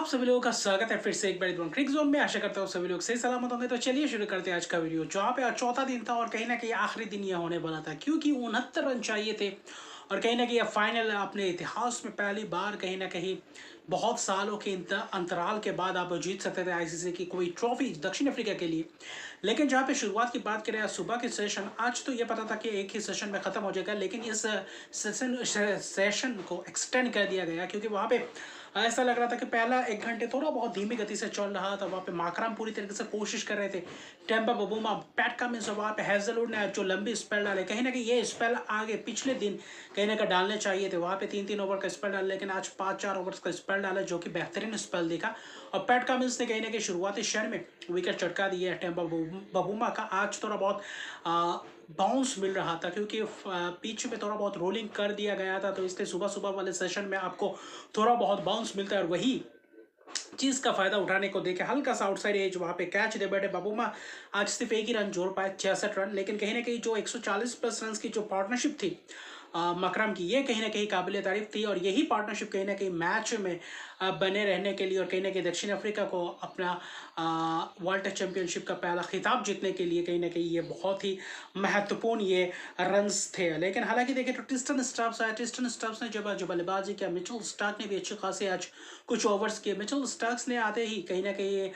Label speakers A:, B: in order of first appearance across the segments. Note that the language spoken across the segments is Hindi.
A: आप सभी लोगों का स्वागत है फिर से एक बार क्रिक जोन में। आशा करता हूँ सभी लोग सही सलामत होंगे। तो चलिए शुरू करते हैं आज का वीडियो। जहाँ पे आज चौथा दिन था और कहीं ना कहीं आखिरी दिन यह होने वाला था, क्योंकि 69 रन चाहिए थे और कहीं ना कहीं यह फाइनल अपने इतिहास में पहली बार कहीं ना कहीं बहुत सालों के अंतराल के बाद आप जीत सकते थे आईसीसी की कोई ट्रॉफी दक्षिण अफ्रीका के लिए। लेकिन जहाँ पे शुरुआत की बात करें आज सुबह के सेशन, आज तो ये पता था कि एक ही सेशन में ख़त्म हो जाएगा, लेकिन इस सेशन को एक्सटेंड कर दिया गया क्योंकि वहाँ पे ऐसा लग रहा था कि पहला 1 घंटे थोड़ा बहुत धीमी गति से चल रहा था। वहाँ पे माकराम पूरी तरीके से कोशिश कर रहे थे, टेम्पा बबूमा, पैट कमिंस, वहाँ पे हैजलवुड ने जो लंबी स्पेल डाले, कहीं ना कहीं ये स्पेल आगे पिछले दिन कहीं ना कहीं डालने चाहिए थे। वहाँ पे 3-3 ओवर का स्पेल डाला, लेकिन आज 5-4 ओवर्स का स्पेल डाला जो कि बेहतरीन स्पेल दिखा। और पैट कमिंस ने कहीं ना कहीं शुरुआती क्षण में विकेट चटका दिया है टेम्पा बबूमा का। आज थोड़ा बहुत बाउंस मिल रहा था क्योंकि पिच में थोड़ा बहुत रोलिंग कर दिया गया था, तो इसलिए सुबह सुबह वाले सेशन में आपको थोड़ा बहुत बाउंस मिलता है और वही चीज का फायदा उठाने को देखे हल्का सा आउटसाइड एज वहां पे कैच दे बैठे बबूमा। आज सिर्फ एक ही रन जोड़ पाए, 66 रन, लेकिन कहीं ना कहीं जो 140 प्लस रन की जो पार्टनरशिप थी मकरम की, ये कहीं ना कहीं काबिल तारीफ थी। और यही पार्टनरशिप कहीं ना कहीं मैच में बने रहने के लिए और कहीं ना कहीं दक्षिण अफ्रीका को अपना वर्ल्ड टेस्ट चैंपियनशिप का पहला खिताब जीतने के लिए कहीं ना कहीं ये बहुत ही महत्वपूर्ण ये रन्स थे। लेकिन हालांकि देखें तो टिस्टन स्टार्क्स आया, टिस्टन स्टार्क्स ने जब जो बल्लेबाजी किया, मिचेल स्टार्क ने भी अच्छे खासे आज कुछ ओवर्स किए। मिचेल स्टार्क्स ने आते ही कहीं ना कहीं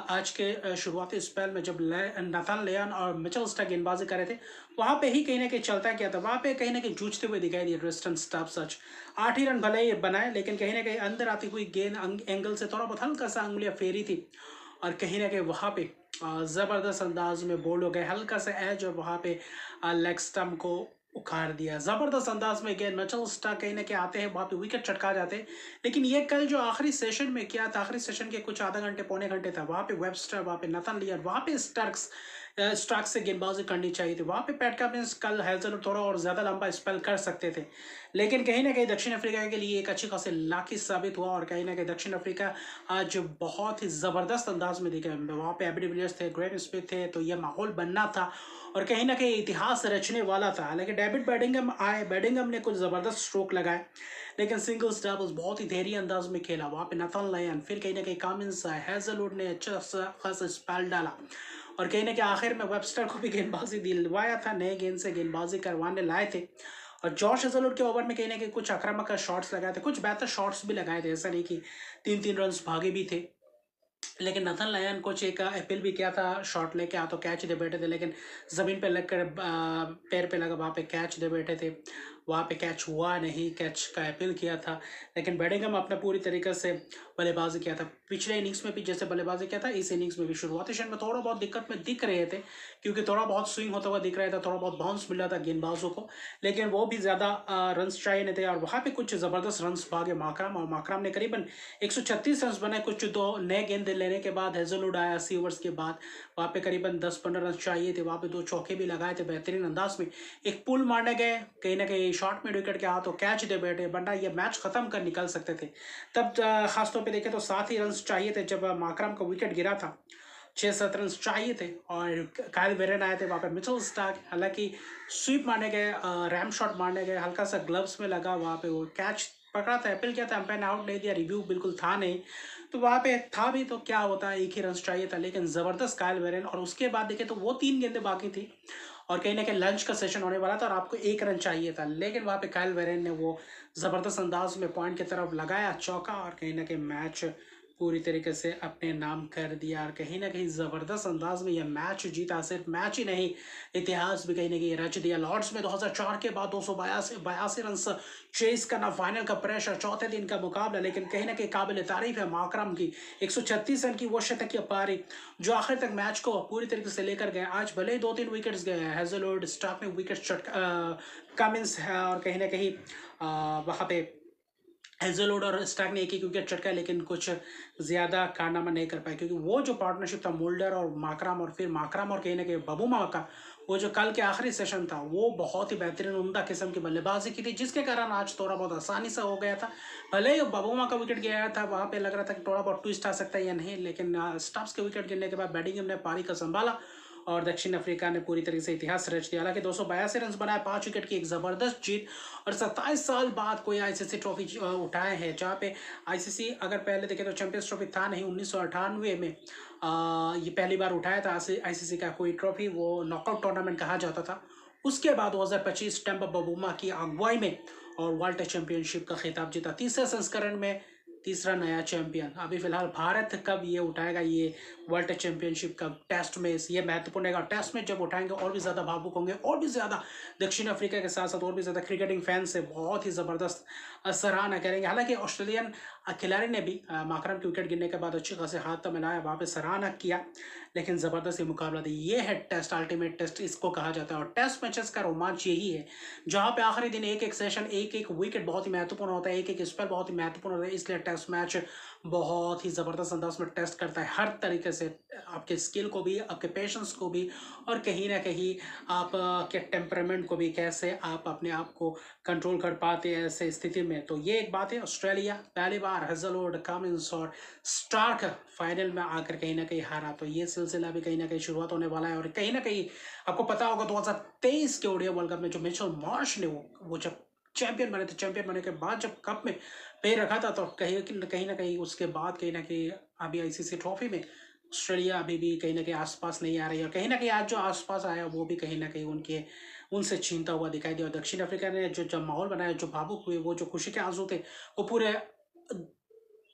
A: आज के शुरुआती स्पेल में जब नाथन लियोन और मिचेल स्टार्क गेंदबाजी कर रहे थे, वहां पे ही कहीं ना कहीं चलता क्या था, वहां पे कहीं ना कहीं जूझते हुए दिखाई दिए टिस्टन स्टार्क्स। आज 8 ही रन भले ही बनाए, लेकिन कहीं ना कहीं अंदर आती हुई गेंद एंगल से थोड़ा बहुत हल्का सा अंगुलियां फेरी थी और कहीं ना कहीं वहां पे जबरदस्त अंदाज में बोल्ड हो गए, हल्का सा एज और वहां पे लेग स्टम्प को उखाड़ दिया जबरदस्त अंदाज में। गेंद मिचेल स्टार्क कहीं ना कहीं आते हैं, वहां पे विकेट चटका जाते हैं। लेकिन ये कल जो आखिरी सेशन में किया था, आखिरी सेशन के कुछ आधा घंटे पौने घंटे था, वहां पे वेबस्टर, वहां पे नथन लियन, वहां पे स्टार्क्स से गेंदबाजी करनी चाहिए थी। वहां पे पैट कमिंस कल हेजल थोड़ा और ज्यादा लंबा स्पेल कर सकते थे, लेकिन कहीं ना कहीं दक्षिण अफ्रीका के लिए एक अच्छी खासी लाकी साबित हुआ और कहीं ना कहीं दक्षिण अफ्रीका आज बहुत ही जबरदस्त अंदाज में दिखे। वहां पे एबी डिविलियर्स थे, ग्रेम स्मिथ थे, तो यह माहौल बनना था और कहीं ना कहीं इतिहास रचने वाला था। हालांकि डेविड बेडिंगम आए, बेडिंगम ने कुछ जबरदस्त स्ट्रोक लगाए, लेकिन सिंगल्स डबल्स बहुत ही धैर्य अंदाज में खेला। वहां पे नथन लायन, फिर कहीं ना कहीं कमिंस आए, हेजलवुड ने अच्छा खासा स्पेल डाला और कहीं ना कहीं आखिर में वेबस्टर को भी गेंदबाजी दिलवाया था, नए गेंद से गेंदबाजी करवाने लाए थे। और जॉश हेजलवुड के ओवर में कहीं ना कहीं कुछ आक्रामक शॉट्स लगाए थे, कुछ बेहतर शॉट्स भी लगाए थे, ऐसा नहीं कि 3-3 रन भागे भी थे। लेकिन नथन लायन कुछ एक अपील भी किया था, शॉट लेके आ तो कैच दे बैठे थे, लेकिन ज़मीन पे लगकर पैर पे लगा, वहाँ पे कैच दे बैठे थे, वहाँ पे कैच हुआ नहीं, कैच का अपील किया था। लेकिन बेडिंगम अपना पूरी तरीके से बल्लेबाजी किया था, पिछले इनिंग्स में भी जैसे बल्लेबाजी किया था, इस इनिंग्स में भी शुरुआती क्षण में थोड़ा बहुत दिक्कत में दिख रहे थे क्योंकि थोड़ा बहुत स्विंग होता हुआ दिख रहा था, थोड़ा बहुत बाउंस मिल रहा था गेंदबाजों को, लेकिन वो भी ज़्यादा रन्स चाहिए नहीं थे। और वहाँ पे कुछ ज़बरदस्त रन्स भागे माकरम, और माकरम ने करीबन 136 रन बनाए कुछ दो नए गेंद लेने के बाद। हेजलवुड आया 80 ओवर्स के बाद, वहाँ पे करीबन 10-15 रन चाहिए थे, वहाँ पे 2 चौके भी लगाए थे बेहतरीन अंदाज में। एक पुल मारने गए, कहीं ना कहीं शॉर्ट मिड विकेट के हाथों कैच दे बैठे, वरना ये मैच खत्म कर निकल सकते थे। तब खासतौर पे देखें तो 7 ही रन चाहिए थे जब माकरम का विकेट गिरा था, 6-7 रन चाहिए थे और कायल वेरन आए थे। वहाँ पे मिचेल स्टार्क हालांकि स्वीप मारने गए, रैम शॉट मारने गए, हल्का सा ग्लव्स में लगा, वहाँ पे वो कैच पकड़ा था, अपील किया था, अंपायर ने आउट नहीं दिया, रिव्यू बिल्कुल था नहीं, तो वहाँ पे था भी तो क्या होता है, एक ही रन चाहिए था। लेकिन जबरदस्त कायल वेरन, और उसके बाद देखे तो वो 3 गेंदें बाकी थी और कहीं ना कहीं लंच का सेशन होने वाला था और आपको 1 रन चाहिए था, लेकिन वहाँ पे कायल वेरन ने वो जबरदस्त अंदाज में पॉइंट की तरफ लगाया चौका और कहीं ना कहीं मैच पूरी तरीके से अपने नाम कर दिया और कहीं ना कहीं ज़बरदस्त अंदाज में यह मैच जीता। सिर्फ मैच ही नहीं, इतिहास भी कहीं ना कहीं रच दिया। लॉर्ड्स में 2004 के बाद 282 रन चेस करना, फाइनल का प्रेशर, चौथे दिन का मुकाबला, लेकिन कहीं ना कहीं काबिल तारीफ है माकरम की 136 रन की वो शतकीय पारी जो आखिर तक मैच को पूरी तरीके से लेकर गए। आज भले ही 2-3 विकेट्स गए, हेजलवुड, स्टार्क ने विकेट कमिंस है और कहीं ना कहीं वहाँ पे हेजलवुड और स्टार्क ने एक एक विकेट चटका, लेकिन कुछ ज़्यादा कारनामा नहीं कर पाए क्योंकि वो जो पार्टनरशिप था मुल्डर और माकरम, और फिर माकरम और कहीं ना कहीं बबूमा का वो जो कल के आखिरी सेशन था, वो बहुत ही बेहतरीन उम्दा किस्म की बल्लेबाजी की थी, जिसके कारण आज थोड़ा बहुत आसानी से हो गया था। भले ही बबूमा का विकेट गया था, वहाँ पे लग रहा था कि थोड़ा बहुत ट्विस्ट आ सकता है या नहीं, लेकिन स्टार्क्स के विकेट गिरने के बाद बैटिंग ने पारी का संभाला और दक्षिण अफ्रीका ने पूरी तरीके से इतिहास रच दिया। हालांकि 282 रन बनाए, 5 विकेट की एक ज़बरदस्त जीत और 27 साल बाद कोई आईसीसी ट्रॉफी उठाए हैं, जहाँ पे आईसीसी अगर पहले देखें तो चैंपियंस ट्रॉफी था नहीं, 1998 में ये पहली बार उठाया था आईसीसी का कोई ट्रॉफी, वो नॉकआउट टूर्नामेंट कहा जाता था। उसके बाद 2025 टेम्पा बबूमा की अगुवाई में और वर्ल्ड चैंपियनशिप का खिताब जीता, तीसरे संस्करण में तीसरा नया चैंपियन। अभी फिलहाल भारत कब ये उठाएगा ये वर्ल्ड चैंपियनशिप का, टेस्ट में ये महत्वपूर्ण है। टेस्ट में जब उठाएंगे और भी ज़्यादा भावुक होंगे, और भी ज़्यादा दक्षिण अफ्रीका के साथ साथ और भी ज़्यादा क्रिकेटिंग फैंस से बहुत ही ज़बरदस्त सराहना करेंगे। हालांकि ऑस्ट्रेलियन खिलाड़ी ने भी माकरम के विकेट गिरने के बाद अच्छे खासे हाथ तो मिलाया, वहाँ पे सराहना किया, लेकिन ज़बरदस्त ये मुकाबला था। ये है टेस्ट, अल्टीमेट टेस्ट इसको कहा जाता है। और टेस्ट मैचेस का रोमांच यही है जहाँ पे आखिरी दिन एक एक सेशन, एक एक विकेट बहुत ही महत्वपूर्ण होता है, एक एक स्पेल बहुत ही महत्वपूर्ण होता है। इसलिए टेस्ट मैच बहुत ही ज़बरदस्त अंदाज में टेस्ट करता है, हर तरीके से आपके स्किल को भी, आपके पेशेंस को भी, और कहीं ना कहीं आप के टेम्परामेंट को भी, कैसे आप अपने आप को कंट्रोल कर पाते हैं ऐसे स्थिति में। तो ये एक बात है। ऑस्ट्रेलिया पहली बार हेजलवुड, कमिंस और स्टार्क फाइनल में आकर कहीं ना कहीं हारा, तो ये सिलसिला भी कहीं ना कहीं शुरुआत होने वाला है। और कहीं ना कहीं आपको पता होगा 2023 के ओडीआई वर्ल्ड कप में जो मिचेल मार्श ने वो जब चैंपियन बने थे, चैंपियन बने के बाद जब कप में पैर रखा था, तो कहीं ना कहीं उसके बाद कहीं ना कहीं अभी आईसीसी ट्रॉफी में ऑस्ट्रेलिया अभी भी कहीं ना कहीं आसपास नहीं आ रही है। और कहीं ना कहीं आज जो आसपास आया वो भी कहीं ना कहीं उनसे छीनता हुआ दिखाई दिया। और दक्षिण अफ्रीका ने जो जब माहौल बनाया, जो भावुक हुए, वो जो खुशी के आंसू थे, वो पूरे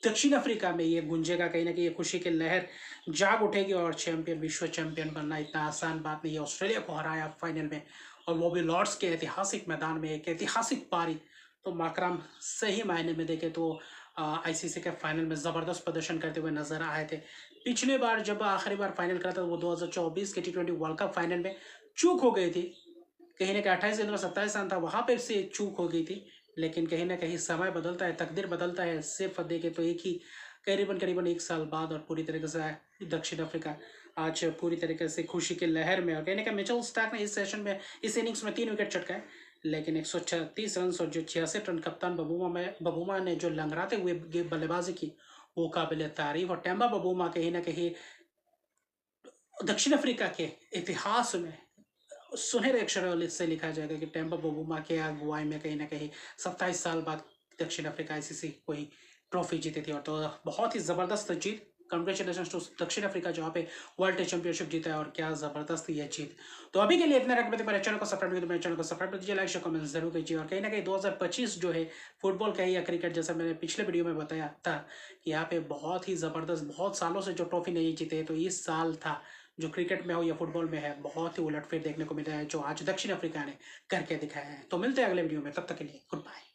A: दक्षिण अफ्रीका में ये गूंजेगा। कहीं ना कहीं ये खुशी की लहर जाग उठेगी और चैंपियन, विश्व चैंपियन बनना इतना आसान बात नहीं है। ऑस्ट्रेलिया को हराया फाइनल में, और वो भी लॉर्ड्स के ऐतिहासिक मैदान में, एक ऐतिहासिक पारी। तो माकरम सही मायने में देखे तो आईसीसी के फाइनल में ज़बरदस्त प्रदर्शन करते हुए नजर आए थे। पिछली बार जब आखिरी बार फाइनल करा था वो 2024 के T20 वर्ल्ड कप फाइनल में चूक हो गई थी। कहीं ना कहीं 28 गेंद में 27 रन था, वहाँ पे से चूक हो गई थी। लेकिन कहीं ना कहीं समय बदलता है, तकदीर बदलता है। सिर्फ देखे तो एक ही करीबन करीबन 1 साल बाद और पूरी तरीके से दक्षिण अफ्रीका आज पूरी तरीके से खुशी की लहर में। और कहीं ना कहीं मिचेल स्टार्क ने इस सेशन में, इस इनिंग्स में 3 विकेट चटकाए, लेकिन 136 रन और जो 66 रन कप्तान बबूमा ने जो लंगड़ाते हुए बल्लेबाजी की, वो काबिल तारीफ। और टेम्बा बबूमा कहीं ना कहीं दक्षिण अफ्रीका के इतिहास में सुनहरे अक्षरों से लिखा जाएगा कि टेम्पा बबूमा के अगुवाई में कहीं ना कहीं 27 साल बाद दक्षिण अफ्रीका आईसीसी कोई ट्रॉफी जीती थी। और तो बहुत ही ज़बरदस्त जीत। कंग्रेचुलेशन टू दक्षिण अफ्रीका जहाँ पे वर्ल्ड चैंपियनशिप जीता है, और क्या ज़बरदस्त ये जीत। तो अभी के लिए इतना रखते मेरे चैनल को सब्सक्राइब नहीं, मेरे चैनल को सब्सक्राइब कीजिए, लाइक शेयर कमेंट जरूर कीजिए। और कहीं ना कहीं 2025 जो है फुटबॉल का ही या क्रिकेट, जैसा मैंने पिछले वीडियो में बताया था कि यहाँ पे बहुत ही ज़बरदस्त, बहुत सालों से जो ट्रॉफी नहीं जीते, तो इस साल था जो क्रिकेट में हो या फुटबॉल में है, बहुत ही उलटफेर देखने को मिला है जो आज दक्षिण अफ्रीका ने करके दिखाया है। तो मिलते हैं अगले वीडियो में, तब तक के लिए गुड बाय।